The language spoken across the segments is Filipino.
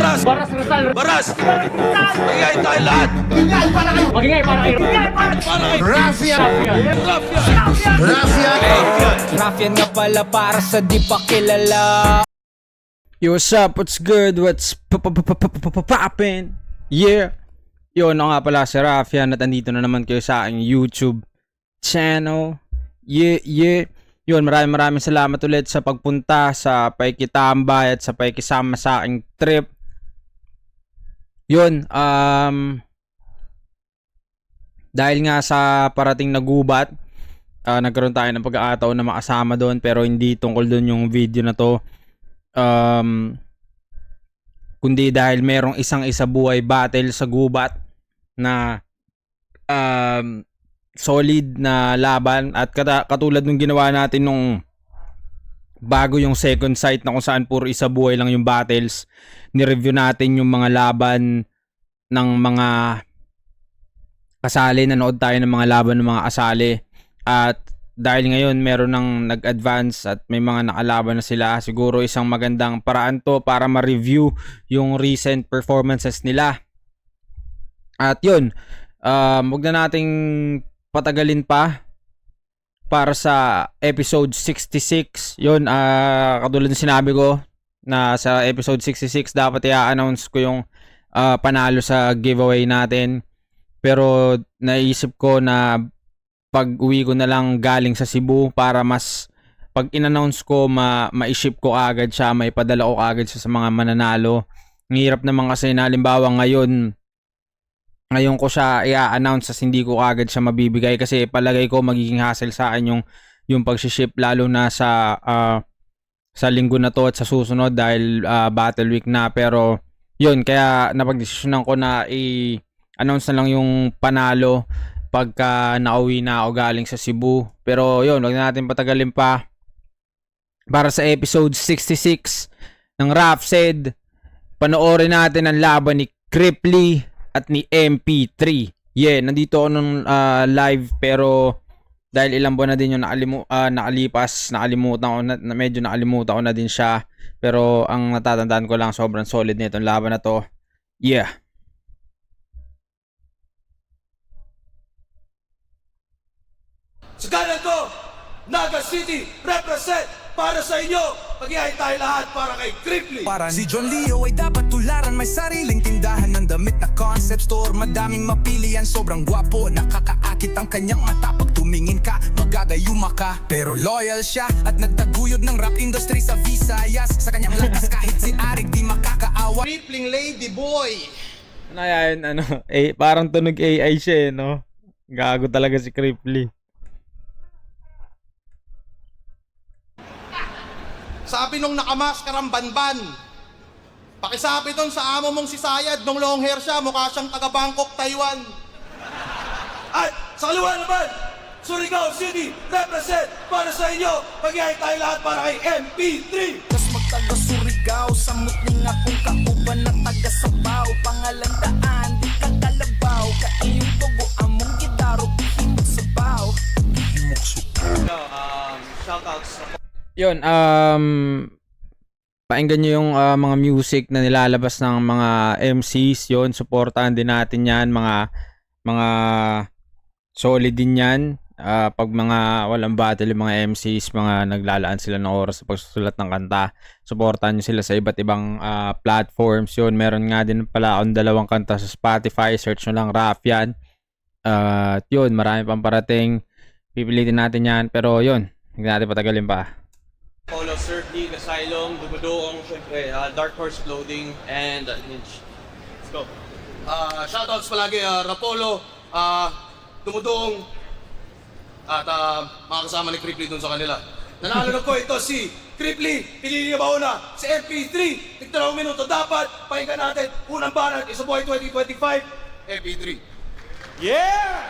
Baras! Baras Rizal! Baras! Magigay tayo lahat! Magingay para kayo! Para kay Rafia! Rafia! Rafia! Raffian nga pala para sa di pa kilala. Yo, what's up? What's good? What's poppin'? Yeah! Yun, ako nga pala si Raffian at andito na naman kayo sa aking YouTube channel. Yeah. Yun, maraming salamat ulit sa pagpunta, sa paikitambay at sa paikisama sa aking trip. Yun, dahil nga sa parating na gubat, nagkaroon tayo ng pagkakataon na makasama doon, pero hindi tungkol doon yung video na to. Kundi dahil merong isang-isa buhay battle sa gubat na solid na laban at katulad nung ginawa natin nung bago yung second sight na kung saan puro isa buhay lang yung battles. Ni-review natin yung mga laban ng mga kasali, nanood tayo ng mga laban ng mga kasali, at dahil ngayon meron ng nag-advance at may mga nakalaban na sila, siguro isang magandang paraan to para ma-review yung recent performances nila. At yun, huwag na nating patagalin pa para sa episode 66. Yun, katulad ng sinabi ko na sa episode 66 dapat i-announce ko yung panalo sa giveaway natin, pero naisip ko na pag uwi ko na lang galing sa Cebu para mas pag in-announce ko ma-ship ko agad siya, may padala ko agad siya sa mga mananalo. Ang hirap naman kasi na halimbawa ngayon ko siya i-announce as hindi ko agad siya mabibigay, kasi palagay ko magiging hassle sa akin yung pag-ship lalo na sa linggo na to at sa susunod dahil battle week na. Pero yun, kaya napagdesisyonan ko na i-announce na lang yung panalo pagka nauwi na ako galing sa Cebu. Pero yun, wag na natin patagalin pa. Para sa episode 66 ng Raf Said, panoorin natin ang laban ni Cripply at ni MP3. Yeah, nandito ako nung live, pero dahil ilang buwan na din yung nakalipas, nakalimutan ko na, medyo nakalimutan ko na din siya. Pero ang natatandaan ko lang, sobrang solid nitong laban na to. Yeah. Sa kanan ko, Naga City represent para sa inyo. Magigay tayo lahat para kay Cripply. Para si John Leo ay dapat tularan, may sariling tindahan ng damit na concept store. Madaming mapilian, sobrang gwapo, nakakaakit ang kanyang mata. Pag tumingin ka, magagayuma ka. Pero loyal siya at nagtaguyod ng rap industry sa Visayas. Sa kanyang lakas kahit si Arik di makakaawa. Crippling lady boy! Ano yan, parang tunog AI siya, no? Gago talaga si Cripply. Sabi nung nakamaskarang banban, pakisabi doon sa amo mong si Sayad, nung long hair siya, mukha siyang taga Bangkok, Taiwan. At sa kaliwa naman, Surigao City represent para sa inyo. Magigay tayo lahat para kay MP3. Kas magtaga Surigao, sa mutling akong kauban na taga Sabaw. Pangalan daan, di ka kalabaw. Kaiyong tugo, among gitaro, bihimog sabaw. Shoutouts. Yun, painggan nyo yung mga music na nilalabas ng mga MCs. Yun, supportahan din natin yan. Mga solid din yan. Pag mga walang battle yung mga MCs, mga naglalaan sila ng oras sa pagsusulat ng kanta, supportahan nyo sila sa iba't ibang platforms. Yun, meron nga din pala akong 2 kanta sa Spotify. Search nyo lang Raffian. At yun, marami pang parating. Pipilitin natin yan. Pero yun, hindi natin patagalin pa. Polo Surfing, Asylum, Dumadoong, syempre, Dark Horse Clothing, and Ninja. Let's go. Shoutouts palagi, Rapolo, Dumadoong, at mga kasama ni Cripply dun sa kanila. Nanalo na ko ito si Cripply, pinili ba una? Si MP3, tigdalawang minuto dapat, pakinggan natin, unang banat, Isa Boy 2025, MP3. Yeah!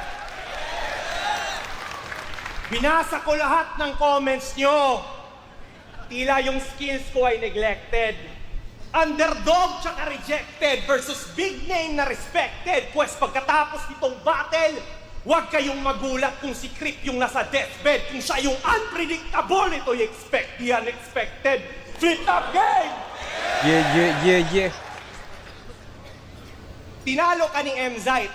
Binasa ko lahat ng comments nyo. Tila yung skills ko ay neglected. Underdog tsaka rejected versus big name na respected. Pwes pagkatapos nitong battle, huwag kayong magulat kung si Crip yung nasa deathbed. Kung siya yung unpredictable, ito'y expect the unexpected. Flip top game! Yeah. Tinalo ka ni Mzite.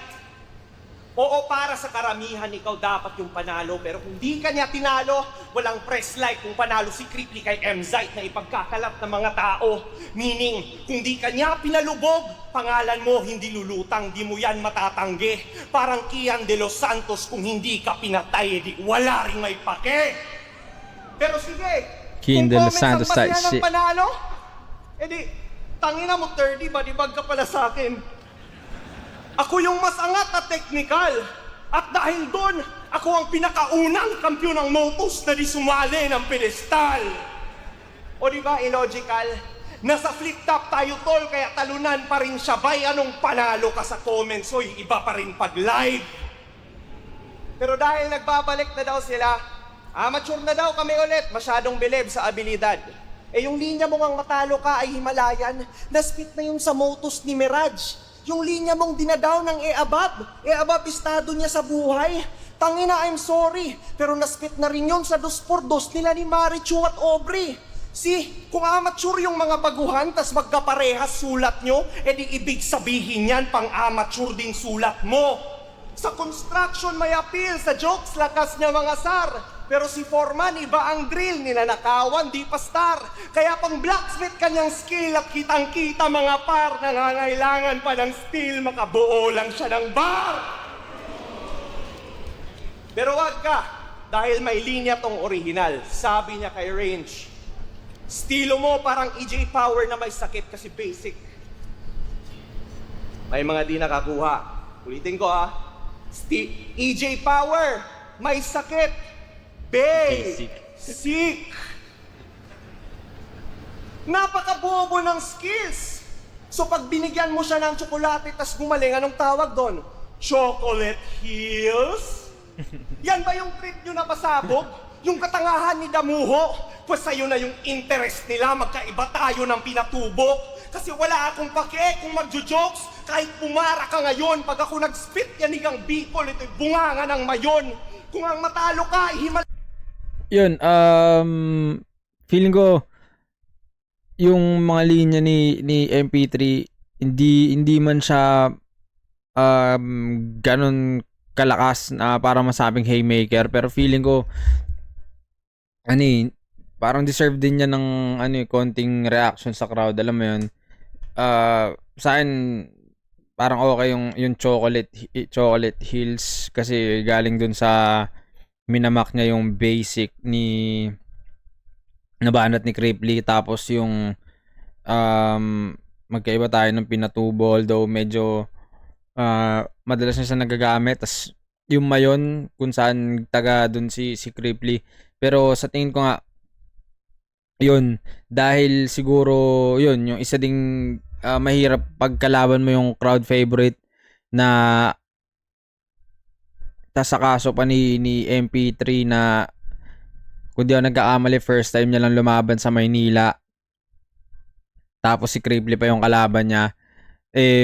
Oo, para sa karamihan, ikaw dapat yung panalo. Pero kung di ka niya tinalo, walang press like kung panalo si Cripply kay Mzite na ipagkakalat ng mga tao. Meaning, kung di ka niya pinalubog, pangalan mo hindi lulutang, di mo yan matatanggi. Parang Kian de los Santos, kung hindi ka pinatay, di wala rin may pake. Pero sige, Kian de los Santos type type shit. panalo, edi, tangina mo 30, badibag ka pala sa akin. Ako yung mas angat at technical. At dahil doon, ako ang pinakaunang kampiyon ng Motus na di sumali ng pedestal. O di ba illogical? Nasa flip top tayo tol, kaya talunan pa rin siya. Bay, anong panalo ka sa comments? Oy, iba pa rin pag live. Pero dahil nagbabalik na daw sila, mature na daw kami ulit, masyadong bilib sa abilidad. Eh yung linya mo ngang matalo ka ay Himalayan, naspit na yung sa Motus ni Mirage. Yung linya mong dinadaw ng E-Abab estado niya sa buhay. Tangina, I'm sorry, pero naspit na rin yun sa 2x2 nila ni Marichu at Aubrey. Kung amateur yung mga baguhan, tas magkaparehas sulat nyo, edi ibig sabihin yan, pang-amateur din sulat mo. Sa construction may appeal, sa jokes lakas niya mga sar. Pero si Foreman, iba ang drill, ninanakawan, di pa star. Kaya pang blacksmith kanyang skill at kitang-kita mga par, nangangailangan pa ng steel, makabuo lang siya ng bar. Pero wag ka, dahil may linya tong original. Sabi niya kay Range, estilo mo parang EJ Power na may sakit kasi basic. May mga di nakakuha. Ulitin ko EJ Power, may sakit. Basic. Napakabobo ng skills. So pag binigyan mo siya ng tsokolate tas gumaling, anong tawag doon? Chocolate heals? Yan ba yung trip nyo na pasabog? Yung katangahan ni Damuho? Pues sa'yo na yung interest nila, magkaiba tayo ng pinatubo. Kasi wala akong pake kung magjo-jokes. Kahit pumara ka ngayon, pag ako nag-spit yan igang Bicol, ito'y bunganga ng mayon. Kung ang matalo ka, Yun, feeling ko yung mga linya ni MP3 hindi man siya ganun kalakas na para masabing haymaker, pero feeling ko parang deserve din niya ng konting reaction sa crowd, alam mo yun. Sa akin parang okay yung chocolate hills kasi galing dun sa minamak niya yung basic ni nabanat ni Cripply, tapos yung magkaiba tayo ng pinatubo, although medyo madalas na siya nagagamit, tas yung mayon kung saan taga dun si Cripply. Pero sa tingin ko nga yun, dahil siguro yun yung isa ding mahirap pagkalaban mo yung crowd favorite na tas sa kaso pa ni MP3 na kung di ako nagkakamali first time niya lang lumaban sa Maynila, tapos si Cripply pa yung kalaban niya,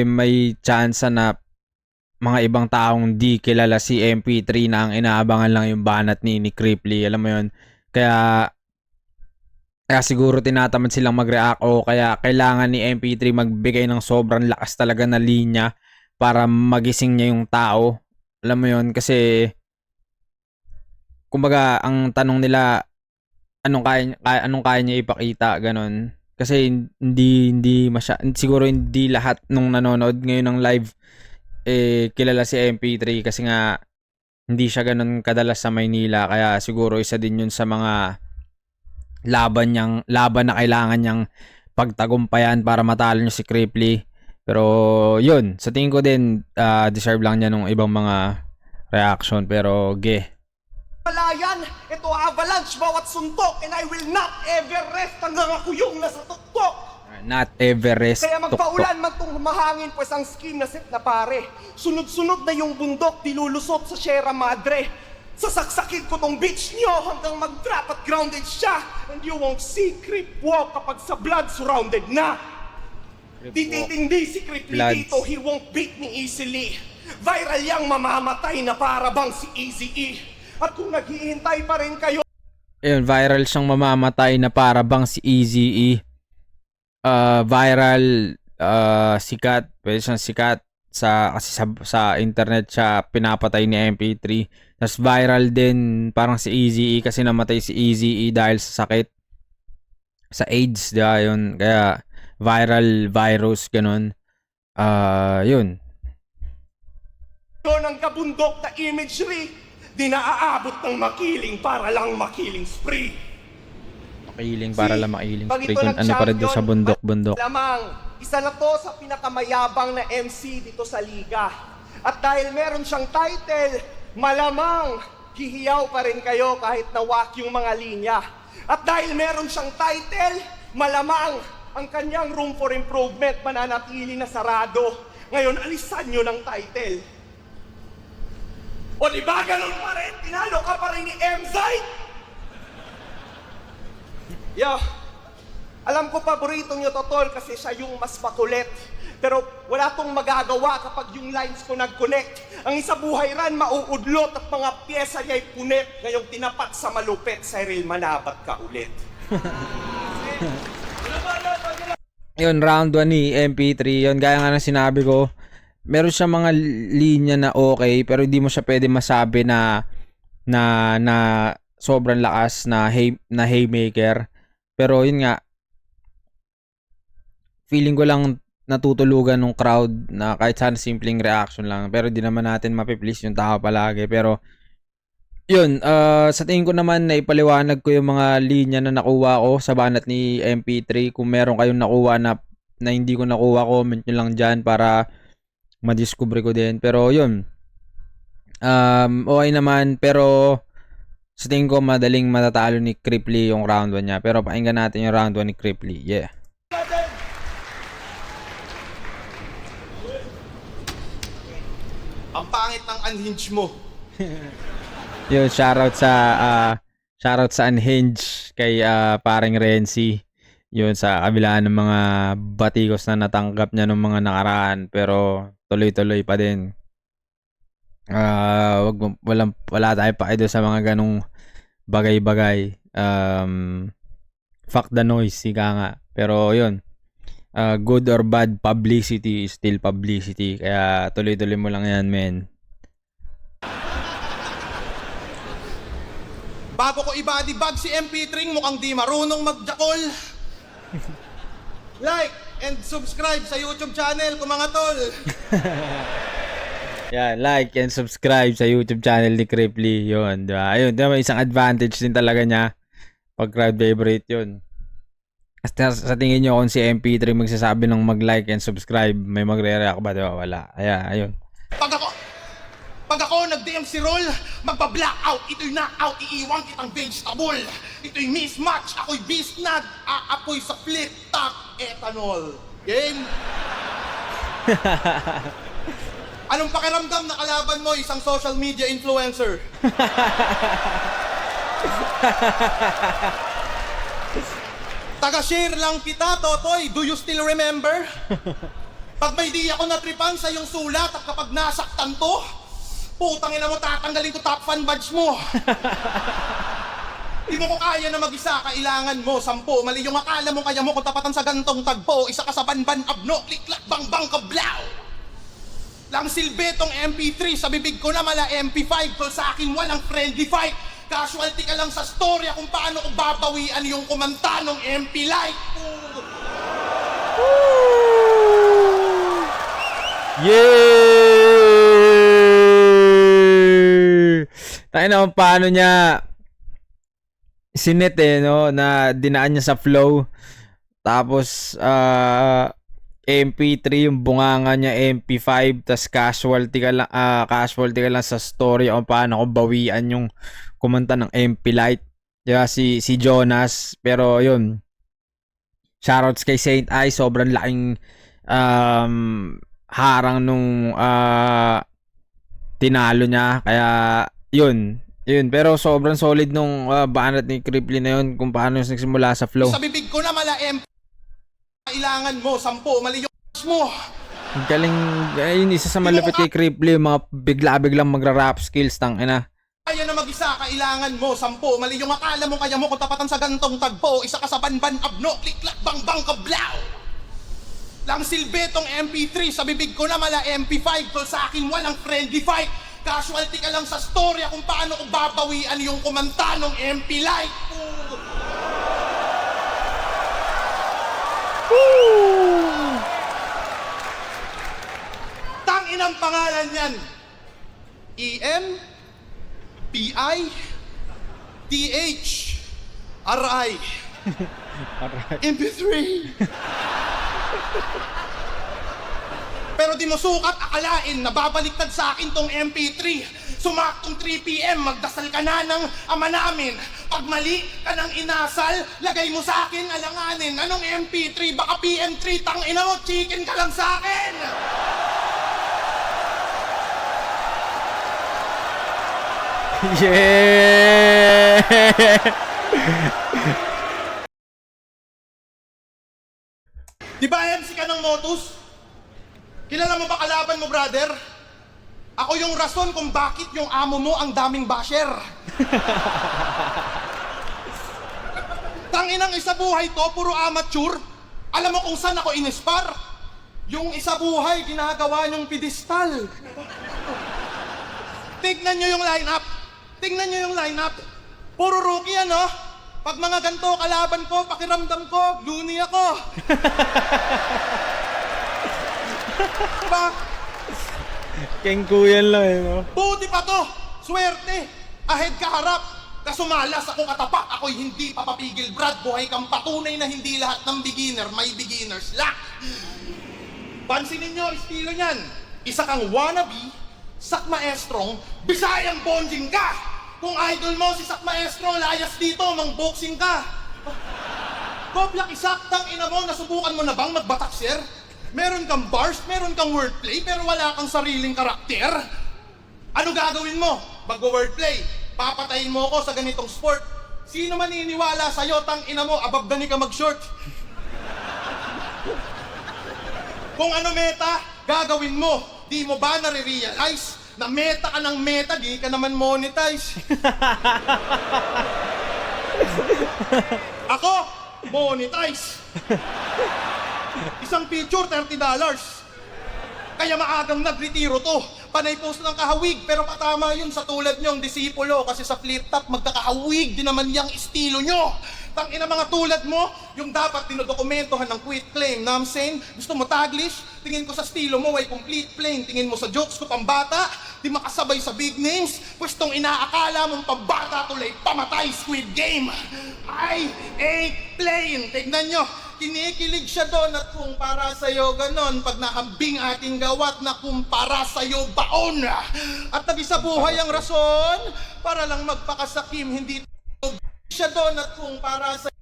may chance na mga ibang taong di kilala si MP3 na ang inaabangan lang yung banat ni Cripply, alam mo yun. Kaya siguro tinatamad silang mag-react o kaya kailangan ni MP3 magbigay ng sobrang lakas talaga na linya para magising niya yung tao. Alam mo yun, kasi kumbaga ang tanong nila anong kaya niya ipakita, ganon. Kasi hindi siguro hindi lahat nung nanonood ngayon ng live kilala si MP3 kasi nga hindi siya ganon kadalas sa Maynila, kaya siguro isa din yun sa mga laban na kailangan niyang pagtagumpayan para matalo niya si Cripply. Pero yun, sa tingin ko din deserve lang niya ng ibang mga reaction, pero Malayan, ito avalanche bawat suntok, and I will not ever rest hanggang ako yung nasa tuktok. Not Everest. Kaya magpaulan man tong mahangin, pues ang scheme na set na pare. Sunod-sunod na yung bundok, dilulusot sa Sierra Madre. Sasaksakin ko tong beach nyo hanggang mag-drop at grounded siya. And you won't see creep walk kapag sa blood surrounded na. Dititindi si Cripply dito, he won't beat me easily. Viral yang mamamatay na para bang si Eazy-E. At kung naghihintay pa rin kayo, ayun, viral siyang mamamatay na para bang si Eazy-E. Viral, sikat, pwede siyang sikat kasi sa internet siya pinapatay ni MP3. Tas viral din parang si Eazy-E kasi namatay si Eazy-E dahil sa sakit sa AIDS, diba? Yun, kaya viral virus ganun. Yun. Ng kabundok na imagery, di naaabot ng makiling para lang makiling spree. Makiling para lang makiling. Pag ito Freaking ano pa rin doon sa bundok-bundok. Lamang, isa na to sa pinakamayabang na MC dito sa liga. At dahil meron siyang title, malamang hihiyaw pa rin kayo kahit nawak yung mga linya. At dahil meron siyang title, malamang ang kanyang room for improvement mananatili na sarado. Ngayon, alisan nyo ng title. O di ba ganun pa rin? Tinalo ka pa rin ni MZite? Yo, alam ko paborito nyo to, tol, kasi siya yung mas makulit. Pero wala tong magagawa kapag yung lines ko nag-connect. Ang isa buhay ran, mauudlot at mga pyesa niya'y punit. Ngayong tinapat sa malupit, Cyril, manabat ka ulit. Yun, round 1 ni MP3. Yun, gaya nga ng sinabi ko, meron siya mga linya na okay, pero hindi mo siya pwede masabi na sobrang lakas na haymaker. Pero yun nga, feeling ko lang natutulugan ng crowd na kahit sana simpleng reaction lang, pero di naman natin mapiplease yung tao palagi. Pero yun, sa tingin ko naman na ipaliwanag ko yung mga linya na nakuha ko sa banat ni MP3. Kung meron kayong nakuha na hindi ko nakuha, comment nyo lang dyan para madiscover ko din. Pero yun, okay naman, pero sa tingin ko madaling matatalo ni Cripply yung round 1 niya. Pero pakinggan natin yung round 1 ni Cripply. Yeah. Ang pangit ng unhinge mo. Yun, shoutout sa Unhinge kay paring Renzi. Yun, sa kabila ng mga batikos na natanggap niya ng mga nakaraan, pero tuloy-tuloy pa din. Wala tayo pa doon sa mga ganong bagay-bagay. Fuck the noise, ika nga. Pero yun, good or bad, publicity is still publicity. Kaya tuloy-tuloy mo lang yan, men. Bago ko i-body bag si MP3, mukhang di marunong magjakol. Like and subscribe sa YouTube channel ko, mga tol. Yeah, like and subscribe sa YouTube channel ni Cripply. Yun, diba? Ayun, diba? May isang advantage din talaga niya pag crowd favorite yun. Sa tingin nyo kung si MP3 magsasabi ng mag-like and subscribe, may magre-react ba? Diba? Wala. Ayun. Pag ako nag-DM si Roll, magpa-blackout, ito'y knockout, iiwan kitang vegetable. Ito'y mismatch, ako'y bisnag, aapoy sa flip-top, ethanol. Game? Anong pakiramdam na kalaban mo, isang social media influencer? Taga-share lang kita, Totoy. Do you still remember? Pag may di ako natripan sa iyong sulat at kapag nasaktan to, putang ina mo, tatanggalin ko top fan badge mo. Di mo ko kaya na mag-isa, kailangan mo 10. Mali yung akala mo, kaya mo kung tapatan sa gantong tagpo. Isa ka sa banban abno, kliklat bang bang kablaw. Lang silbetong MP3, sa bibig ko na mala MP5. Tol, sa akin walang friendly fight. Casualty ka lang sa storya kung paano ko babawian yung kumanta ng MP Light. Yeah! Tayo na kung paano niya sinet no, na dinaan niya sa flow. Tapos MP3 yung bunganga niya, MP5, tas casualty ka lang sa story kung paano ko bawian yung kumanta ng MP Light. Diba, si Jonas. Pero yun, shoutouts kay Saint I, sobrang laking harang nung tinalo niya. Kaya yun. Pero sobrang solid nung banat ni Cripply na yun kung paano yung nagsimula sa flow. Sa bibig ko na mala MP, kailangan mo 10. Mali yung mo. Galing, yun isa sa malapit kay Cripply, yung mga bigla-biglang magra-rap skills, tangina. Kaya na mag-isa, kailangan mo 10. Mali yung akala mo, kaya mo kung tapatan sa gantong tagpo. Isa ka sa banban abno, kliklat bang bang kablaw. Lang silbetong MP3 sa bibig ko na mala MP5. Tol, sa akin walang friendly fight. Casualty ka lang sa storya kung paano ko babawian yung kumanta ng MP Light. Tangin ang pangalan yan. EM PI TH RI MP3. Pero di mo sukat akalain na babaliktad sa akin tong MP3. Sumaktong 3 PM, magdasal ka na ng ama namin. Pag mali ka ng inasal, lagay mo sa akin alanganin. Anong MP3? Baka PM3, tang ina mo, chicken ka lang sa akin! Yeah! Di ba MC ka ng Motus? Kilala mo ba kalaban mo, brother? Ako yung rason kung bakit yung amo mo ang daming basher. Tanginang isa buhay to, puro amateur. Alam mo kung saan ako inispar? Yung isa buhay, ginagawa niyong pedestal. Tignan niyo yung lineup. Tignan niyo yung lineup. Puro rookie ano? Pag mga ganito kalaban ko, pakiramdam ko, loony ako. Diba? Kengkuyan lang eh, no? Buti pa to! Swerte! Ahead ka harap! Kasumalas ako katapak, ako'y hindi papapigil. Brad, buhay kang patunay na hindi lahat ng beginner may beginner's luck. Pansinin nyo, estilo niyan. Isa kang wannabe, sak maestrong, Bisayang bonjing ka! Kung idol mo si sak maestrong, layas dito, mang-boxing ka. Kopyak isaktang ina mo, nasubukan mo na bang magbatak, sir? Meron kang bars, meron kang wordplay, pero wala kang sariling karakter. Ano gagawin mo? Mag-wordplay. Papatayin mo ako sa ganitong sport. Sino maniniwala sa'yo, tang ina mo, ababdani ka mag-short? Kung ano meta, gagawin mo. Di mo ba nare-realize na meta ka ng meta, di ka naman monetize? Ako, monetize. Isang picture, $30. Kaya maagang nagretiro to. Panay post ng kahawig, pero patama yun sa tulad nyong disipulo. Kasi sa flip top, magkakahawig din naman yung estilo nyo. Tangina mga tulad mo, yung dapat dinodokumentohan ng quit claim. Na I'm saying, gusto mo taglish? Tingin ko sa estilo mo ay complete plain. Tingin mo sa jokes ko pambata, di makasabay sa big names. Pwestong inaakala mong pambata tuloy pamatay Squid Game. I ain't playing. Tignan nyo, kinikilig siya doon at kung para sa'yo ganon, pag nahambing ating gawat na kung para sa'yo baon. At nag-isa buhay ang rason, para lang magpakasakim, hindi siya doon at kung para sa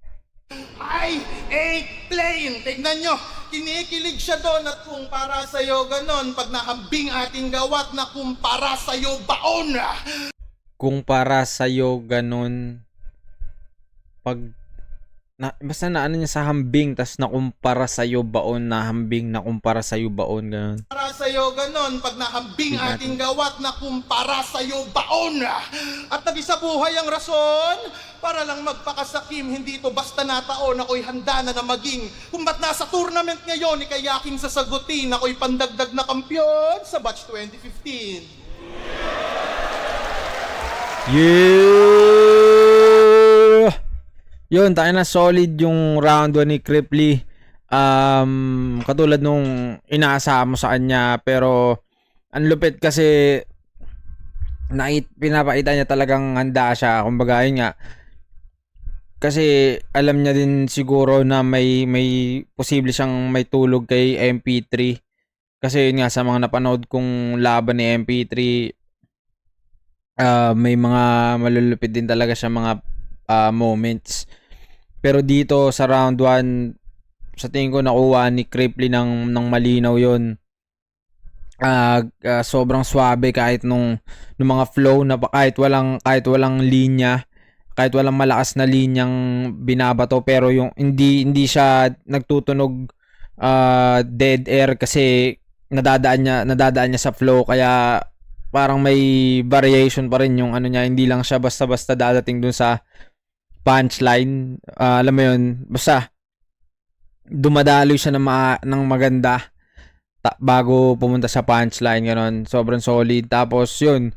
I ain't playing. Tignan nyo, kinikilig siya doon at kung para sa'yo ganon, pag nahambing ating gawat na kung para sa'yo baon. Kung para sa'yo ganun, pag basta na ano niya sa hambing, tas nakumpara sa'yo baon, na hambing, nakumpara sa'yo baon, ganun. Para sa'yo ganon, pag nahambing ating gawat na kung para sa'yo baon. At nag-isa buhay ang rason, para lang magpakasakim, hindi to basta nataon, ako'y handa na maging. Kung ba't nasa tournament ngayon, ikayaking sasagutin, ako'y pandagdag na kampyon sa batch 2015. Yeah! Yun, tayo na solid yung round 1 ni Cripply. Katulad nung inaasahan mo sa kanya, pero ang lupit kasi pinapakita niya talagang handa siya. Kumbaga, yun nga, kasi alam niya din siguro na may posible siyang may tulog kay MP3. Kasi yun nga, sa mga napanood kong laban ni MP3, may mga malulupit din talaga siya mga moments. Pero dito sa round 1, sa tingin ko nakuha ni Cripply ng malinaw yon. Sobrang swabe kahit nung mga flow na kahit walang linya, kahit walang malakas na linyang binabato, pero yung hindi siya nagtutunog dead air kasi nadadaan niya sa flow, kaya parang may variation pa rin yung ano niya, hindi lang siya basta-basta dadating dun sa punchline. Alam mo yun, basta dumadaloy siya ng maganda bago pumunta sa punchline, ganon. Sobrang solid. Tapos yun,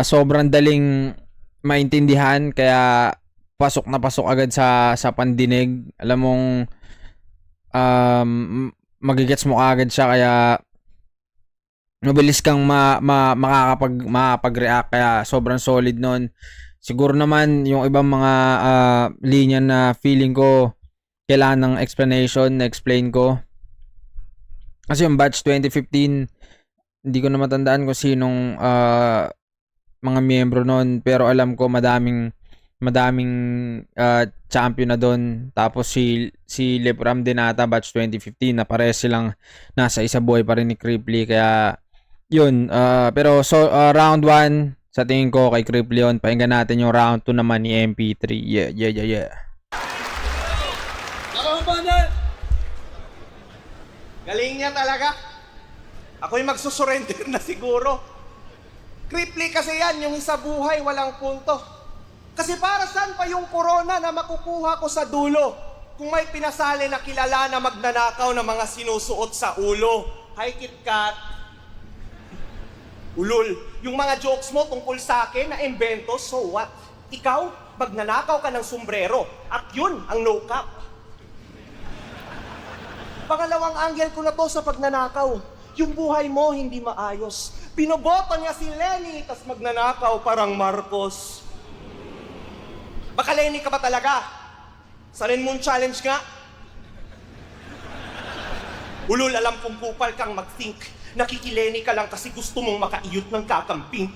sobrang daling maintindihan, kaya pasok na pasok agad sa pandinig. Alam mong magigets mo agad siya, kaya mabilis kang makakapag-react, kaya sobrang solid nun. Siguro naman yung ibang mga linya na feeling ko kailangan ng explanation, na explain ko. Kasi yung batch 2015, hindi ko na matandaan kung sinong mga miyembro nun, pero alam ko madaming champion na doon. Tapos si Lepram din ata batch 2015, na pares silang nasa isa buhay pa rin ni Cripply, kaya yun. Pero round 1 sa tingin ko kay Cripply yun. Pakinggan natin yung round 2 naman ni MP3. Yeah. Galing niya talaga. Ako'y magsusurrender na siguro. Cripply kasi yan, yung isa buhay, walang punto. Kasi para saan pa yung corona na makukuha ko sa dulo kung may pinasali na kilala na magnanakaw ng mga sinusuot sa ulo? Hi, KitKat. Ulol, yung mga jokes mo tungkol sa akin na invento, so what? Ikaw, magnanakaw ka ng sombrero at yun ang no cap. Pangalawang angle ko na to sa pagnanakaw. Yung buhay mo hindi maayos. Binoboto niya si Lenny, tas magnanakaw parang Marcos. Baka Lenny ka ba talaga? Sa Moon Challenge nga. Ulol, alam kong kupal kang mag-think. Nakikileni ka lang kasi gusto mong makaiyot ng kakampink.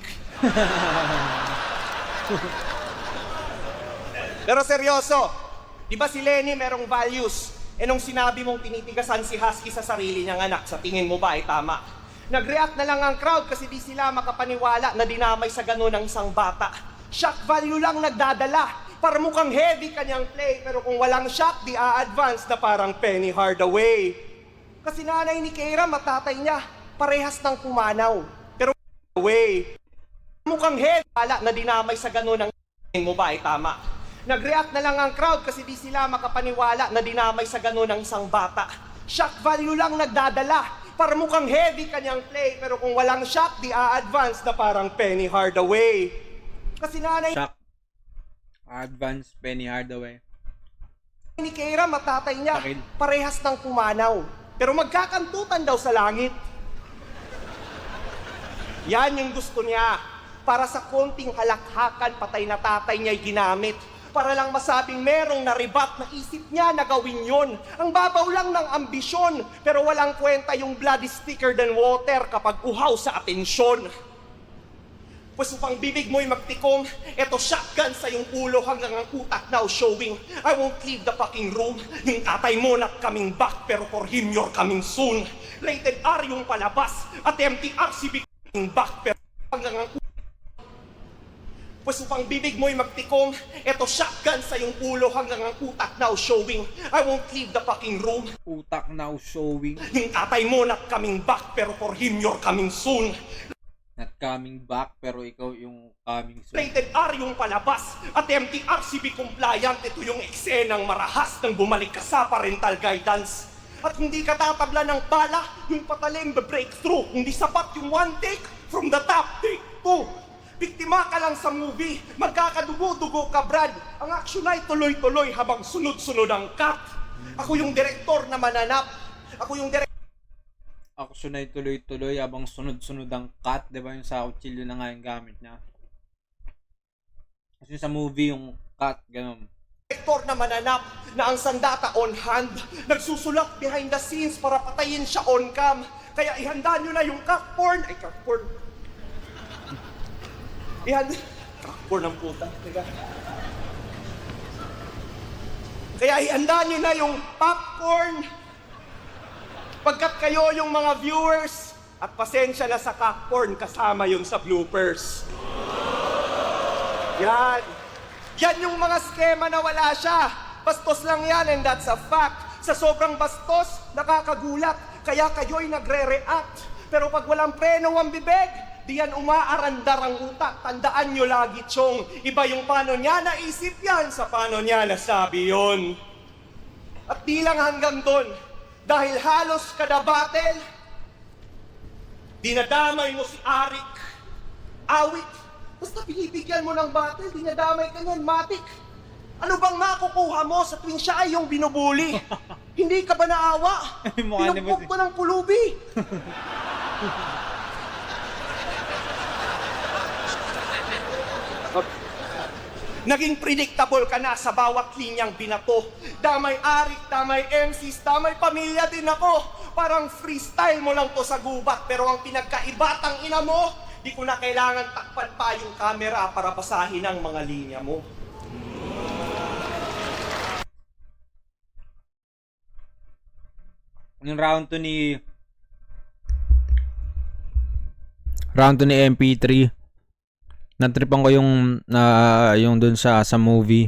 Pero seryoso, di ba si Lenny merong values? Nung sinabi mong tinitigasan si Husky sa sarili niyang anak, sa tingin mo ba ay tama? Nag-react na lang ang crowd kasi di sila makapaniwala na dinamay sa gano'n ng isang bata. Shock value lang nagdadala. Para mukhang heavy kanyang play, pero kung walang shock, di a-advance na parang Penny Hardaway. Kasi nanay ni Keira, matatay niya, parehas ng pumanaw. Pero away. Mukhang heavy pala na dinamay sa gano'n ng tingin mo ba ay tama? Nag-react na lang ang crowd kasi di sila makapaniwala na dinamay sa gano'n ng isang bata. Shock value lang nagdadala. Para mukhang heavy kanyang play, pero kung walang shock, di a-advance na parang Penny Hardaway. Kasi nanay Shock. Advance Penny Hardaway. ni Keira, matatay niya, Sakit. parehas ng pumanaw. Pero magkakantutan daw sa langit. Yan yung gusto niya. Para sa konting halakhakan, patay na tatay niya'y ginamit. Para lang masabing merong naribat na isip niya na gawin yun. Ang babaw lang ng ambisyon, pero walang kwenta yung blood is thicker than water kapag uhaw sa atensyon. Pues upang bibig mo'y magtikong, eto shotgun sa iyong ulo hanggang ang utak now showing. I won't leave the fucking room. Yung tatay mo not coming back, pero for him you're coming soon. Rated R yung palabas, at MTR si Big coming back, pero hanggang ang pues upang bibig mo'y magtikong, eto shotgun sa iyong ulo hanggang ang utak now showing. I won't leave the fucking room. Utak now showing. Yung tatay mo not coming back, pero for him you're coming soon. Not coming back, pero ikaw yung coming soon. Rated R yung palabas, at MTRCB compliant. Ito yung eksenang marahas nang bumalik ka sa parental guidance. At hindi ka tatabla ng bala, yung patalim breakthrough. Hindi sapat yung one take, from the top, take two. Biktima ka lang sa movie, magkakadugo-dugo ka, Brad. Ang action ay tuloy-tuloy habang sunod-sunod ang cut. Ako yung direktor na mananap. Ako yung direktor Action ay tuloy-tuloy habang sunod-sunod ang cut. Diba yung sa kutsilyo na nga yung gamit niya. Kasi sa movie yung cut, ganun. na mananap na ang sandata on hand, nagsusulat behind the scenes para patayin siya on cam. Kaya ihanda nyo na yung cockporn. Ay, cockporn. Cockporn ang puta. Teka. Kaya ihanda nyo na yung popcorn. Pagkat kayo yung mga viewers, at pasensya na sa cockporn, kasama yun sa bloopers. Yan. Yan yung mga skema na wala siya. Bastos lang yan, and that's a fact. Sa sobrang bastos, nakakagulat. Kaya kayo'y nagre-react. Pero pag walang preno ang bibig, di yan umaarandar ang utak. Tandaan nyo lagi, Chong. Iba yung paano niya naisip yan sa paano niya nasabi yun. At di lang hanggang doon, dahil halos kada battle, dinadamay mo si Arik. Awit, basta binibigyan mo ng battle, dinadamay ka niyan, matik. Ano bang makukuha mo sa tuwing siya ay yung binubuli? Hindi ka ba naawa? Pinumpok ko ng pulubi. Naging predictable ka na sa bawat linyang binato. Damay Arik, damay MCs, damay pamilya din ako. Parang freestyle mo lang to sa gubat. Pero ang pinagkaibatang ina mo, di ko na kailangan takpan pa yung camera para basahin ang mga linya mo. Yung round 2 ni MP3, natripan ko yung dun sa movie,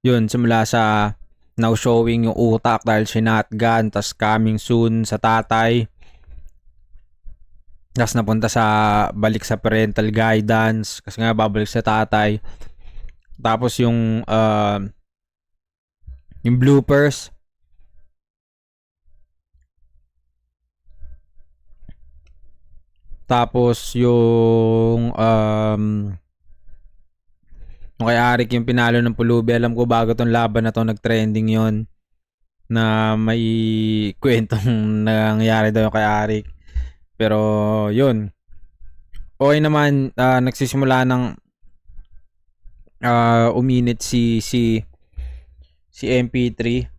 yun, simula sa now showing yung utak dahil sinatgan, tas coming soon sa tatay, tas napunta sa balik sa parental guidance kasi nga babalik sa tatay, tapos yung bloopers, tapos yung kay Arik yung pinalo ng pulubi. Alam ko bago tong laban na to nag-trending yon na may kwentong nangyayari daw yung kay Arik, pero yun, okay naman. Nagsisimula ng uminit si MP3,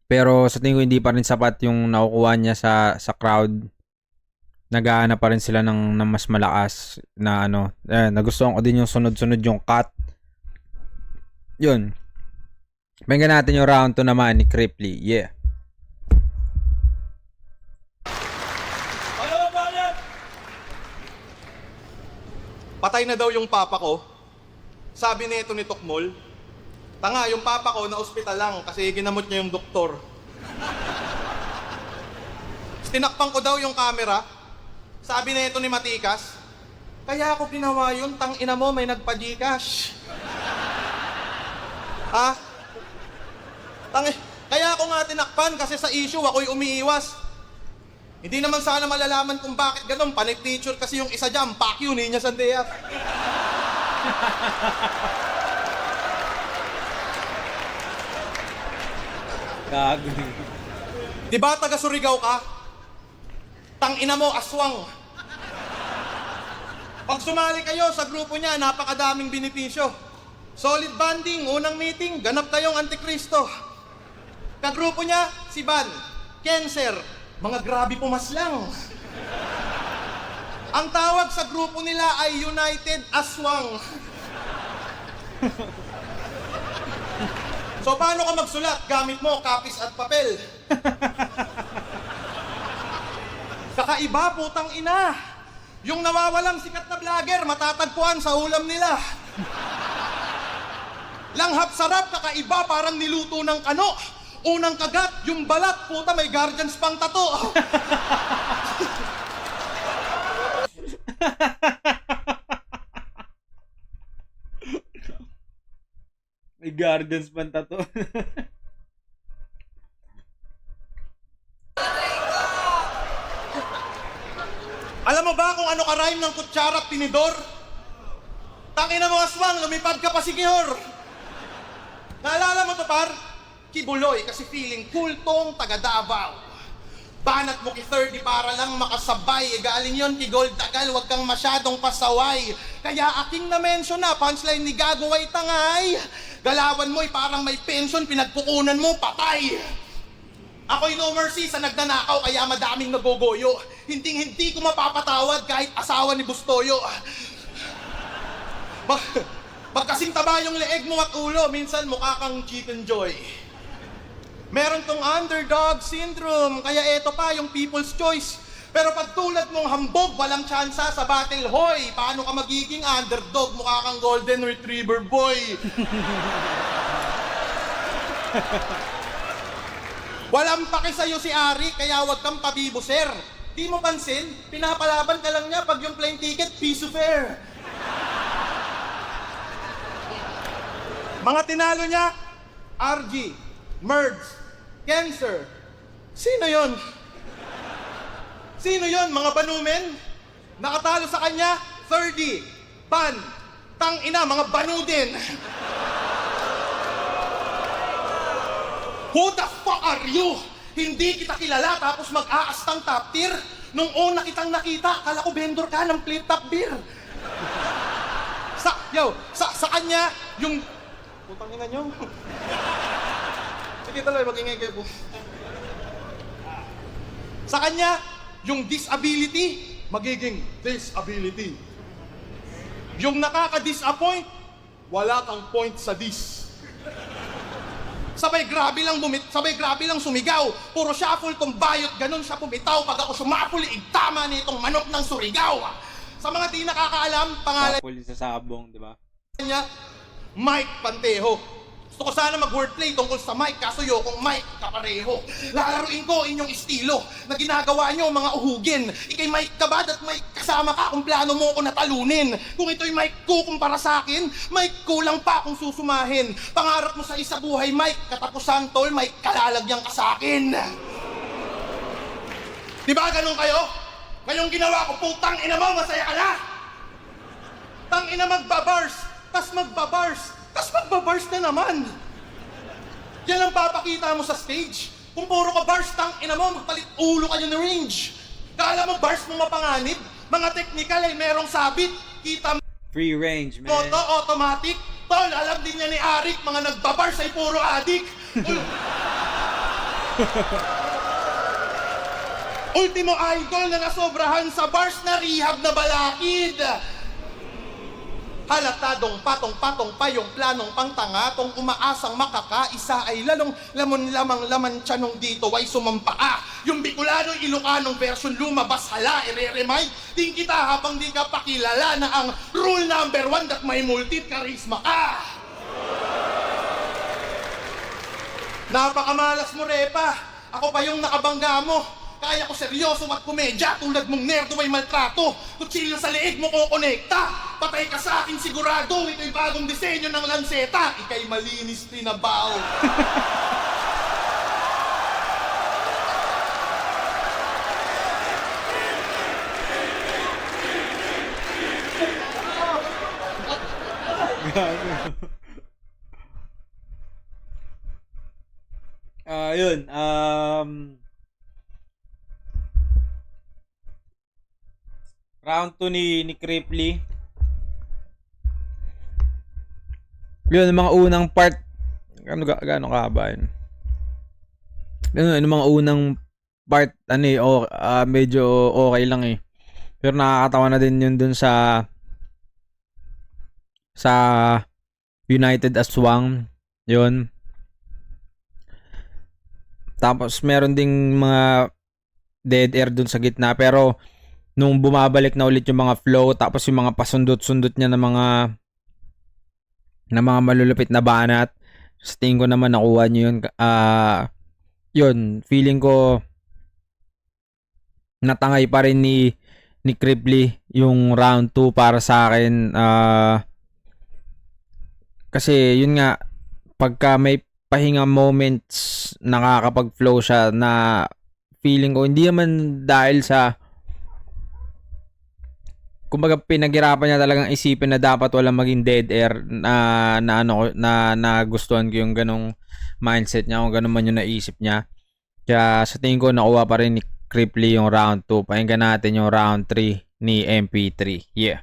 pero sa tingin ko hindi pa rin sapat yung nakukuha niya sa crowd. Nagaana pa rin sila ng mas malakas na nagustuhan ko din yung sunod-sunod yung cut. Yun, benggan natin yung round 2 naman ni Cripply. Yeah. Patay na daw yung papa ko. Sabi nito ni Tokmol, tanga, yung papa ko na ospital lang kasi ginamot niya yung doktor. Tinakpan ko daw yung camera. Sabi nito ni Matikas, kaya ako ginawa yun, tang ina mo may nagpa-Gcash. Ha? Kaya ako nga tinakpan kasi sa issue ako'y umiiwas. Hindi naman sana malalaman kung bakit ganun. Panay-picture kasi yung isa dyan, Pacquiao, Niña Sandeas. Gago. Diba taga Surigao ka? Tang ina mo, aswang. Pag sumali kayo sa grupo niya, napakadaming benepisyo. Solid bonding, unang meeting, ganap kayong Antikristo. Kagrupo niya, si Ban, Cancer, mga grabe pumaslang. Ang tawag sa grupo nila ay United Aswang. So paano ka magsulat? Gamit mo kapis at papel. Kakaiba, putang ina. Yung nawawalang sikat na vlogger, matatagpuan sa ulam nila. Langhap sarap, kakaiba, parang niluto ng kano. Unang kagat, yung balat, puta, may guardians pang tato. May guardians pang tato. Alam mo ba kung ano ka-rhyme ng kutsara at tinidor? Tangina mo, aswang, lumipad ka pa si Kihor. Naalala mo to, par? Kibuloy, kasi feeling cool tong taga Davao. Banat mo ki 30 para lang makasabay. Galing yon ki Gold Tagal, wag kang masyadong pasaway. Kaya aking na-mention na, punchline ni Gago ay tangay. Galawan mo'y parang may pension, pinagpukunan mo, patay. Ako'y no mercy sa nagnanakaw, kaya madaming nagogoyo. Hindi ko mapapatawad kahit asawa ni Bustoyo. Pagkasing taba yung leeg mo at ulo, minsan mukha kang Chicken Joy. Meron tong underdog syndrome, kaya eto pa yung people's choice. Pero pag tulad mong hambog, walang tsansa sa battle, hoy. Paano ka magiging underdog? Mukha kang golden retriever boy. Walang paki sa'yo si Ari, kaya wag kang pabibo, sir. Di mo pansin, pinapalaban ka lang niya pag yung plane ticket, piso fare. Mga tinalo niya, RG, Merds, Cancer. Sino yon? Sino yon, mga banumen? Nakatalo sa kanya, 30, Ban, tangina, mga banu din. Who the fuck are you? Hindi kita kilala tapos mag-aastang top tier. Nung una kitang nakita, akala ko vendor ka ng plate top beer. Sa kanya, yung... Putang ina nyo. Sige tuloy, mag-ingay kayo po. Sa kanya, yung disability, magiging disability. Yung nakaka-disappoint, wala kang point sa dis. Sabay grabe lang sumigaw. Puro shuffle kung bayot, ganun siya pumitaw. Pag ako sumapul, igtama nitong manok ng Surigao. Sa mga di nakakaalam, pangalan Puli sa sabong, di ba? niya, Mike Pantejo. Gusto ko sana mag-wordplay tungkol sa Mike, kaso yokong Mike kapareho. Lalaruin ko inyong estilo na ginagawa nyo mga uhugin. Ikay Mike kabad at Mike kasama ka kung plano mo ko natalunin. Kung ito'y Mike ko kumpara sa akin, Mike ko lang pa kung susumahin. Pangarap mo sa isa buhay, Mike, katapusan tol, Mike, kalalagyan ka sa akin. Diba ganun kayo? Ngayong ginawa ko, putang ina mo, masaya ka na! Tang ina magbabars, tas magbabars na naman. Yan ang papakita mo sa stage. Kung puro ka bars, tang ina mo, magpalit ulo ka ng range. Kala mo bars mo mapanganib? Mga technical ay merong sabit. Kita mo, Free range, man. moto, automatic. Tol, alam din niya ni Arik, mga nagbabars ay puro adik. Ultimo idol na nasobrahan sa bars na rehab na balakid. Halatadong patong-patong pa yung planong pangtangatong umaasang makakaisa ay lalong lamon-lamang-laman tiyanong dito ay sumampaa. Yung Bicolano Ilocanong version lumabas hala, ire-remind din kita habang di ka pakilala na ang rule number 1 that may multi-charisma ka. Napakamalas mo, Repa. Ako pa yung nakabangga mo. Kaya ko seryoso at komedya tulad mong nerdo may maltrato. Kutsilyo sa leeg mo ko konekta. Patay ka sa akin sigurado. Ito'y bagong disenyo ng lanseta. Ika'y malinis tinabaw. Yun, round 2 ni Cripply. Yun, mga unang part. Gaano kahaba yun? Yun, mga unang part, medyo okay lang eh. Pero nakakatawa na din yun dun sa United Aswang. Yun. Tapos meron ding mga dead air dun sa gitna. Pero nung bumabalik na ulit yung mga flow, tapos yung mga pasundot-sundot niya ng mga malulupit na banat, sa tingin ko naman nakuha niyo yun. Yun, feeling ko natangay pa rin ni Cripply yung round 2 para sa akin. Kasi yun nga, pagka may pahinga moments, nakakapag-flow siya na feeling ko, hindi naman dahil sa kumbaga pinaghirapan niya talagang isipin na dapat walang maging dead air na nagustuhan ko yung ganong mindset niya, kung ganun man yung naisip niya. Kaya sa tingin ko nakuha pa rin ni Cripply yung round 2. Pakinggan natin yung round 3 ni MP3. Yeah.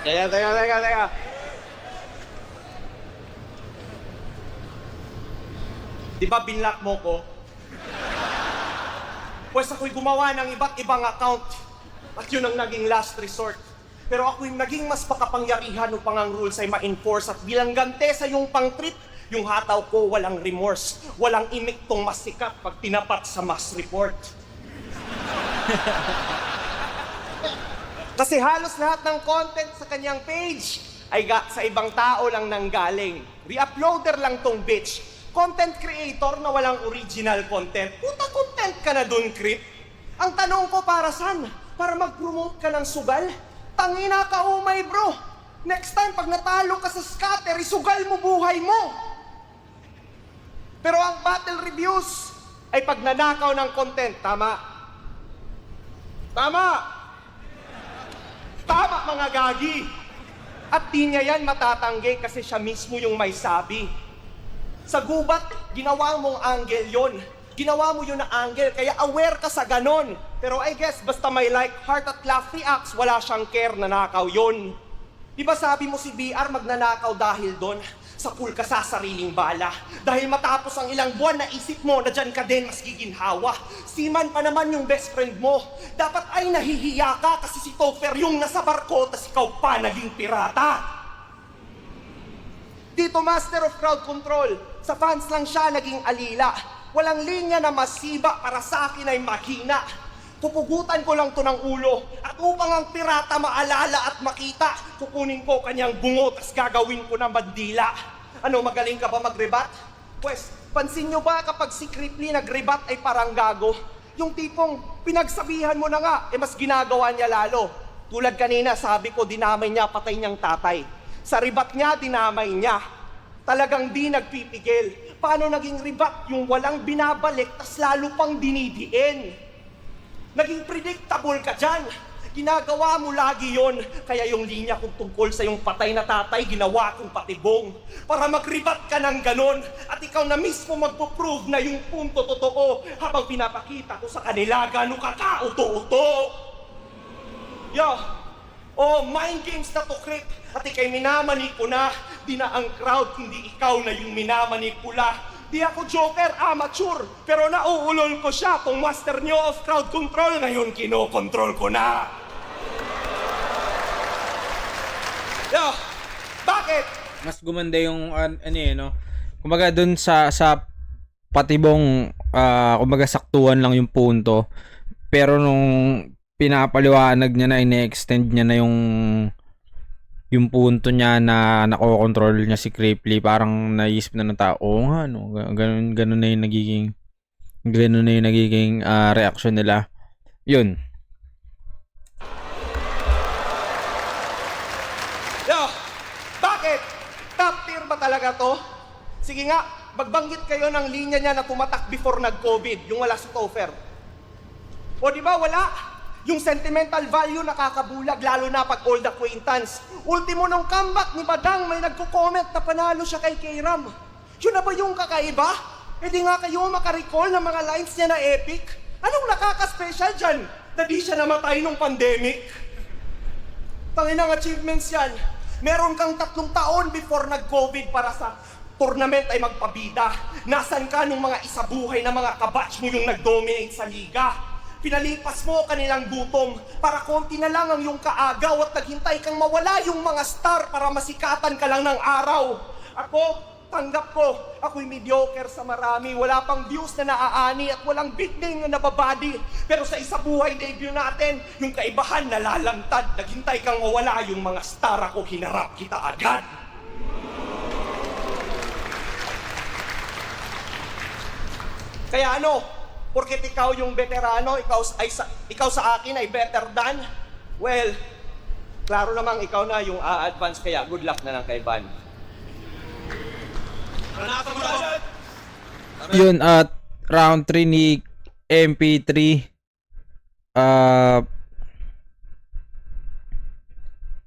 Teka. Di ba binlock mo ko? Pues ako'y gumawa ng iba't ibang account at yun ang naging last resort. Pero ako'y naging mas makapangyarihan upang ang rules ay ma-enforce at bilang gante sa iyong pang-trip, yung hataw ko walang remorse, walang imik tong mas sikat pag tinapat sa mass report. Kasi halos lahat ng content sa kanyang page ay sa ibang tao lang nanggaling. Re-uploader lang tong bitch. Content creator na walang original content. Puta, content ka na dun, Crip. Ang tanong ko para saan? Para mag-promote ka ng sugal? Tangina ka, umay bro. Next time, pag natalo ka sa scatter, isugal mo buhay mo. Pero ang battle reviews ay pag nanakaw ng content. Tama. Tama. Tama, mga gagi. At di niya yan matatanggi kasi siya mismo yung may sabi. Sa gubat, ginawa mong angle yon. Ginawa mo yun na angle, kaya aware ka sa ganon. Pero I guess, basta may like, heart at laugh reacts, wala siyang care, nanakaw yon. Di ba sabi mo si BR magnanakaw dahil doon? Sa pool ka sa sariling bala. Dahil matapos ang ilang buwan, naisip mo na dyan ka din mas giginhawa. Seaman pa naman yung best friend mo. Dapat ay nahihiya ka kasi si Topher yung nasa barko, tas ikaw pa naging pirata. Dito, master of crowd control. Sa fans lang siya naging alila. Walang linya na masiba para sa akin ay mahina. Pupugutan ko lang to ng ulo. At upang ang pirata maalala at makita, kukunin ko kanyang bungo tas gagawin ko ng bandila. Ano, magaling ka ba mag-rebat? Pues, pansin nyo ba kapag si Cripply nag-rebat ay parang gago? Yung tipong pinagsabihan mo na nga, mas ginagawa niya lalo. Tulad kanina, sabi ko, dinamay niya patay niyang tatay. Sa rebat niya, dinamay niya. Talagang di nagpipigil. Paano naging rebat? Yung walang binabalik, tas lalo pang dinidiin. Naging predictable ka dyan. Ginagawa mo lagi yon. Kaya yung linya kong tungkol sa yung patay na tatay, ginawa kong patibong. Para mag-rebat ka ng ganon. At ikaw na mismo magpo-prove na yung punto totoo. Habang pinapakita ko sa kanila, gano'n ka ka-uto-uto. Oh, mind games na to, Crip. At ikay minamanik ko na. Di na ang crowd, hindi ikaw na yung minamanipula. Di ako joker, amateur. Pero nauulol ko siya. Kung master nyo of crowd control, ngayon kinokontrol ko na. Bakit? Mas gumanda yung no. Kumbaga dun sa patibong kumbaga saktuhan lang yung punto. Pero nung pinapaliwanag niya na ine-extend niya na yung punto niya na nakokontrol niya si Cripply, parang naisip na ng tao, nga no, ganun na yung nagiging reaction nila. Yun. Bakit? Top tier ba talaga to? Sige nga, magbanggit kayo ng linya niya na tumatak before nag-COVID, yung wala si Topher. O di ba wala? Yung sentimental value nakakabulag, lalo na pag old acquaintance. Ultimo nung comeback ni Badang, may nagko-comment na panalo siya kay K-Ram. Yun na ba yung kakaiba? E di nga kayo makarecall ng mga lines niya na epic? Anong nakaka-special dyan? Na di siya namatay nung pandemic? Tanginang achievements yan. Meron kang 3 taon before nag-COVID para sa tournament ay magpabida. Nasaan ka nung mga isabuhay na mga kabatch mo yung nag-dominate sa liga? Pinalipas mo kanilang gutom para konti na lang ang iyong kaagaw at naghintay kang mawala yung mga star para masikatan ka lang ng araw. Ako, tanggap ko, ako'y mediocre sa marami. Wala pang views na naaani at walang big name na nababadi. Pero sa isa buhay debut natin, yung kaibahan nalalantad. Naghintay kang mawala yung mga star, ako hinarap kita agad. Kaya ano? Porket ikaw yung veterano, ikaw sa akin ay better than? Well, klaro namang ikaw na yung a-advance, kaya good luck na lang kay Van. Yun, at round 3 ni MP3,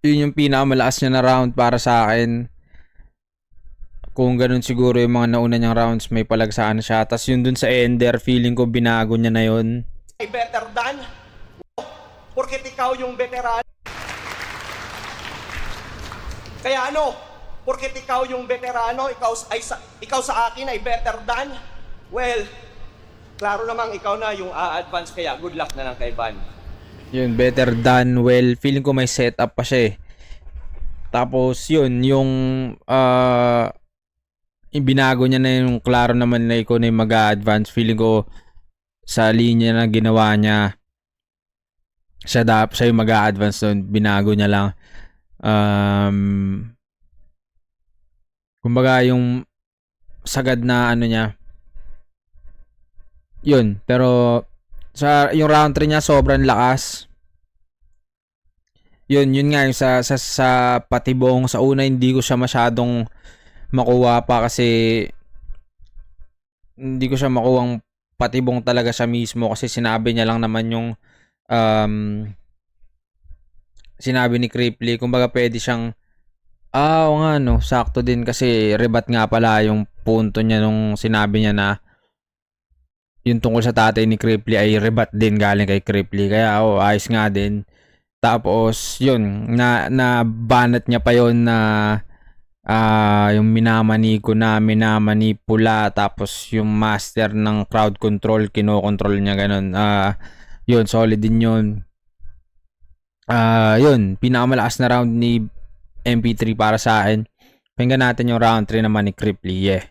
yun yung pinakamalakas niya na round para sa akin. Kung ganun siguro yung mga nauna niyang rounds, may palagsaan siya. Tapos yun dun sa Ender, feeling ko binago niya na yun. Ay better than? Porket ikaw yung veterano. Kaya ano? Porket ikaw yung veterano, ikaw sa akin ay better than? Well, klaro namang ikaw na yung a-advance, kaya good luck na lang kay Van. Yun, better than. Well, feeling ko may setup pa siya eh. Tapos yun, yung binago niya na yung klaro naman na ikaw na yung mag-a-advance. Feeling ko sa linya na ginawa niya, siya yung mag-a-advance doon. Binago niya lang. Kumbaga yung sagad na ano niya. Yun, pero sa yung round 3 niya sobrang lakas. Yun nga yung sa patibong sa una hindi ko siya masyadong makuha pa kasi hindi ko siya makuhang patibong talaga siya mismo kasi sinabi niya lang naman yung sinabi ni Cripply, kumbaga pwede siyang oo nga no, sakto din kasi rebat nga pala yung punto niya nung sinabi niya na yung tungkol sa tatay ni Cripply ay rebat din galing kay Cripply. Kaya ayos nga din. Tapos yun, na banat niya pa yon na yung minamanipula tapos yung master ng crowd control kinokontrol niya ganun. Yun, solid din yun. Yun, pinakamalakas na round ni MP3 para sa akin. Pakinggan natin yung round 3 naman ni Cripply. Yeah.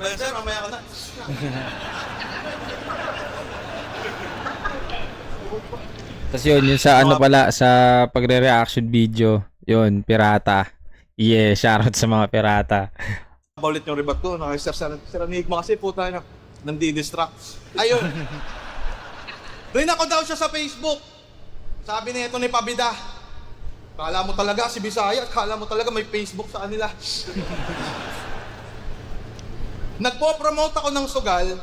Sir, mamaya ka na. Tapos yun sa ano pala, sa pagre-reaction video, yun, pirata. Yeah, shoutout sa mga pirata. Paulit yung rebat ko, Sir Enigma kasi puta na, nandi-distract. Ayun. Rin ako daw siya sa Facebook. Sabi nito ni Pabida, kala mo talaga si Bisaya, kala mo talaga may Facebook sa kanila. Nagpo-promote ako ng sugal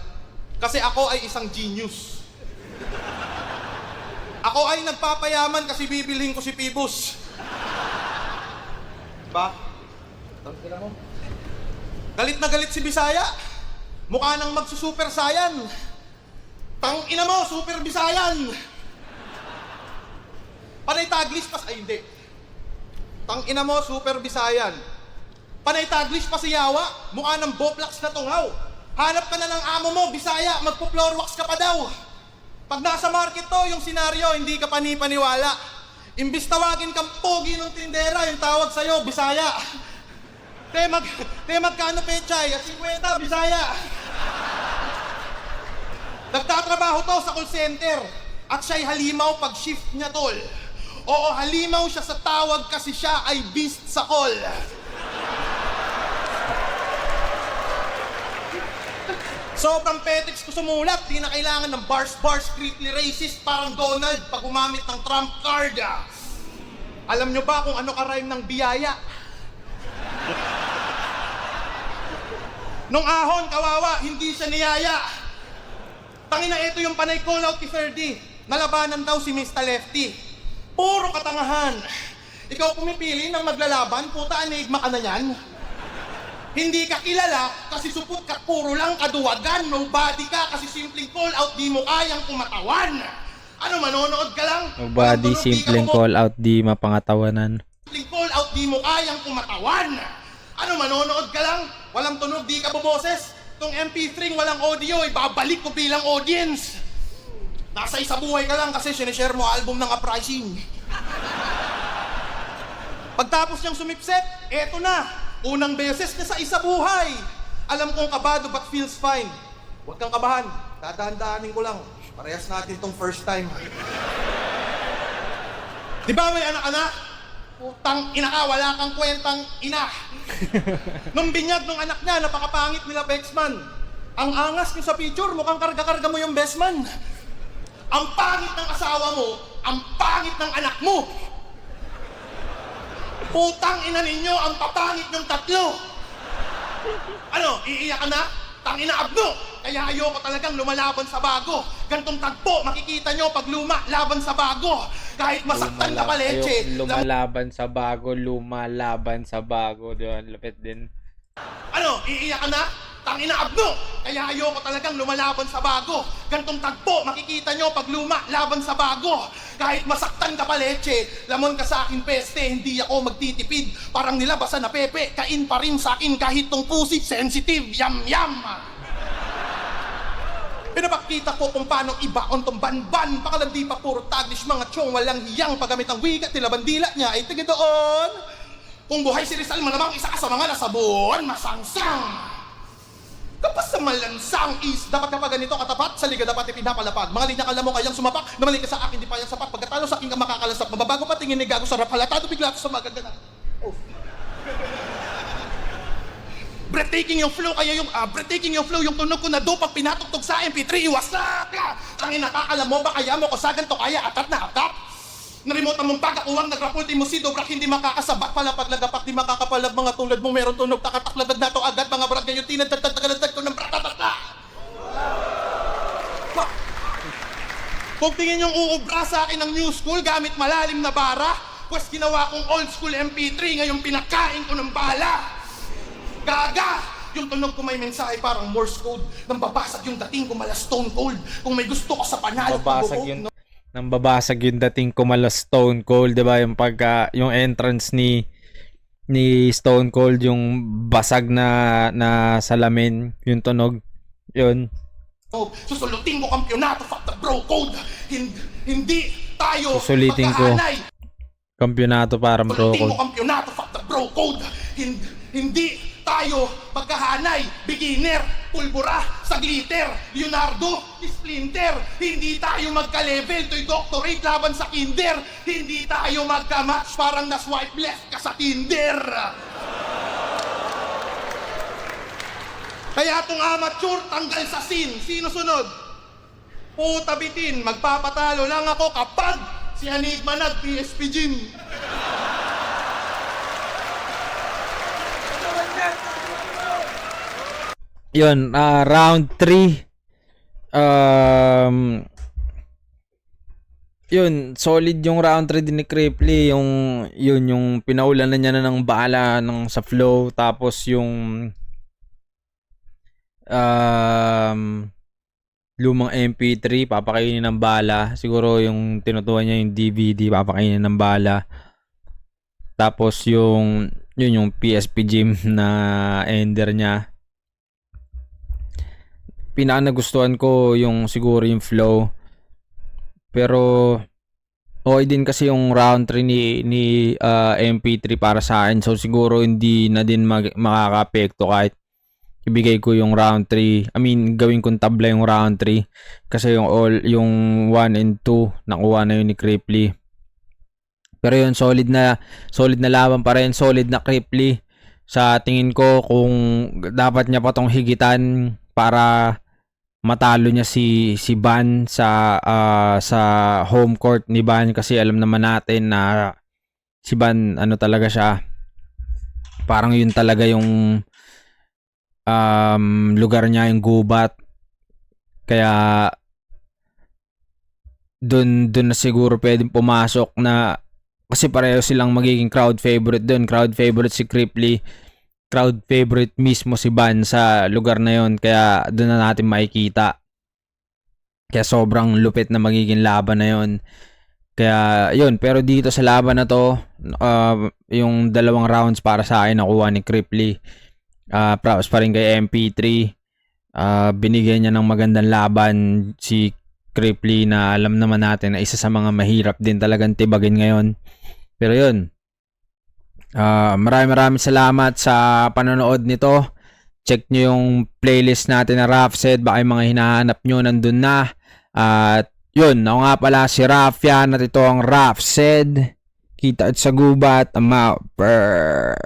kasi ako ay isang genius. Ako ay nagpapayaman kasi bibilhin ko si Pibus. Ba? Galit na galit si Bisaya. Mukha nang magsusuper sayan. Tang ina mo, super Bisayan. Panay Taglish pas ay hindi. Tang ina mo, super Bisayan. Panay Taglish pa si Yawa, mukha ng Boplax na tungaw. Hanap ka na ng amo mo, Bisaya, magpo-floor wax ka pa daw. Pag nasa market to, yung senaryo, hindi ka panipaniwala. Imbis tawagin kang pogi ng tindera, yung tawag sa'yo, Bisaya. Magkano pechay? 50, Bisaya. Nagtatrabaho to sa call center at siya'y halimaw pag shift niya, tol. Oo, halimaw siya sa tawag kasi siya ay beast sa call. Sobrang petex ko sumulat, di na kailangan ng bars, Cripply racist, parang Donald pag gumamit ng Trump card. Alam nyo ba kung ano ka-rhyme ng biyaya? Nung ahon, kawawa, hindi siya niyaya. Tangina, ito yung panay call out ni Ferdy. Nalabanan daw si Mr. Lefty. Puro katangahan. Ikaw pumipili ng maglalaban, puta, enigma ka na yan. Hindi ka kilala kasi supot ka, puro lang kaduwagan. Nobody ka kasi simpleng call out, di mo kayang kumatawan. Ano, manonood ka lang? Nobody, simpleng call out, di mapangatawanan. Simpleng call out, di mo kayang kumatawan. Ano, manonood ka lang? Walang tunog, di ka bumoses. Tong MP3 walang audio, ibabalik ko bilang audience. Nasa isa buhay ka lang kasi sinishare mo album ng Uprising. Pagtapos niyang sumipset, eto na. Unang beses niya sa isa buhay. Alam kong kabado but feels fine. Huwag kang kabahan. Dadahan-dahanin ko lang. Parehas natin tong first time. Di ba may anak-anak? Putang ina ka, wala kang kwentang ina. Nung binyag nung anak niya, napakapangit nila Bexman. Ang angas niyo sa picture, mukhang karga-karga mo yung best man. Ang pangit ng asawa mo, ang pangit ng anak mo. Putang ina ninyo, ang papangit yung tatlo. Ano, iiyak ka na? Tangina abno! Kaya ayoko talagang lumalaban sa bago. Gantong tagpo, makikita nyo pag luma, laban sa bago. Kahit masaktan ka pa leche. Lumalaban sa bago. Diyan, lapit din. Ano, iiyak ka na? Tangina abno! Kaya ayoko talagang lumalaban sa bago. Gantong tagpo, makikita nyo pag luma, laban sa bago. Kahit masaktan ka pa leche, lamon ka sa akin peste, hindi ako magtitipid. Parang nilabasan na pepe, kain pa rin sa akin kahit tong pusi, sensitive, yam. Pinapakita ko kung paano ibaon tong banban. Pakalandi pa puro Taglish, mga tiyong walang hiyang paggamit ng wiga, tila bandila niya ay tigil doon. Kung buhay si Rizal, malamang isa ka sa mga nasabon, masangsang. Kapag sa malansang is, dapat kapag ganito katapat, sa liga dapat ipinapalapag. Mga linya kala mo kayang sumapak, namali ka sa akin, di pa yan sapat. Pagkatalo sa akin ka makakalasap, mababago pa tingin ni gago, sarap halatado, bigla ako sa magagana. Oh. breathtaking yung flow, kaya yung breathtaking yung flow, yung tunog ko na do pag pinatugtog sa MP3, iwasak ka! Ang nakakala mo ba kaya mo kasagan to kaya atat na atat? Naremote mong pagkakuwang nagrapulti mo si Dobrak hindi makakasabat pala paglagapak di makakapalag mga tulad mo meron tunog takatakladag na to agad mga brad ngayon tinadagdagdagdag ko ng bratatata. Kung tingin yung uubra sa akin ng new school gamit malalim na bara, pues ginawa kong old school MP3 ngayon pinakain ko ng bala. Gaga! Yung tunog ko may mensahe parang Morse code. Nang babasag yung dating ko mala stone cold. Kung may gusto ko sa panalo, Nang babasag yung dating ko mala Stone Cold, 'di ba? Yung pagka yung entrance ni Stone Cold, yung basag na salamin, yung tunog. Yun. Susulutin ko kampyonato, fuck the bro code. Hindi tayo Susulitin ko magkahanay. kampyonato para bro Susulutin ko code. kampyonato, fuck the bro code. Hindi tayo magkahanay. Beginner, pulbura, sa glitter, Leonardo, Splinter. Hindi tayo magka-level, to'y doctorate laban sa kinder. Hindi tayo magka-match, parang na-swipe left ka sa Tinder. Kaya itong amateur, tanggal sa scene. Sino sunod? Puta bitin, magpapatalo lang ako kapag si Enigma nag-PSP Gym. Yun, round 3. Yun, solid yung round 3 din ni Cripply. Yung pinaulan na niya na ng bala sa flow. Tapos yung lumang MP3, papakainin ng bala. Siguro yung tinutuan niya yung DVD, papakainin ng bala. Tapos yung PSP Gym na ender niya. Pinanagustuhan ko yung siguro yung flow. Pero okay din kasi yung round 3 ni MP3 para sa akin. So siguro hindi na din makaka-apekto kahit ibigay ko yung round 3. I mean, gawin kong tabla yung round 3 kasi yung 1 and 2 nakuha na yun ni Cripply. Pero yun, solid na laban pa rin, solid na Cripply. Sa tingin ko, kung dapat niya pa tong higitan para matalo niya si Ban sa home court ni Ban, kasi alam naman natin na si Ban ano talaga siya, parang yun talaga yung lugar niya, yung gubat. Kaya dun na siguro pwedeng pumasok na, kasi pareho silang magiging crowd favorite dun. Crowd favorite si Cripply, crowd favorite mismo si Ban sa lugar na yon. Kaya doon na natin makikita. Kaya sobrang lupit na magiging laban na yon. Kaya yun, pero dito sa laban na to, yung dalawang rounds para sa akin nakuha ni Cripply. Props pa rin kay MP3. Binigyan niya ng magandang laban si Cripply na alam naman natin na isa sa mga mahirap din talagang tibagin ngayon. Pero yun, maraming salamat sa panonood nito. Check nyo yung playlist natin na Rafsed. Baka yung mga hinahanap nyo nandun na. At yun, ako nga pala si Rafyan at ito ang Rafsed. Kita at sa gubat. I'm out. Brrr.